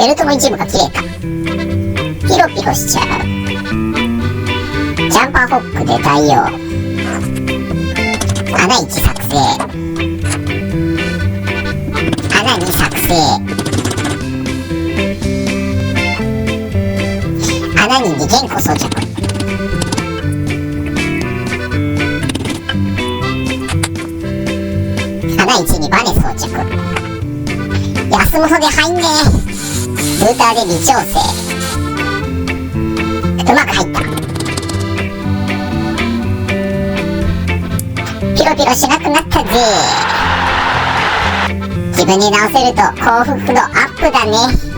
ベルトの一部が切れた。ピロピロしちゃう。ジャンパーホックで対応。穴1作成。穴2作成。穴に2弦固装着。穴1にバネ装着。安物で入んねえ。ルーターで微調整。うまく入った。ピロピロしなくなったぜ。自分に直せると幸福度アップだね。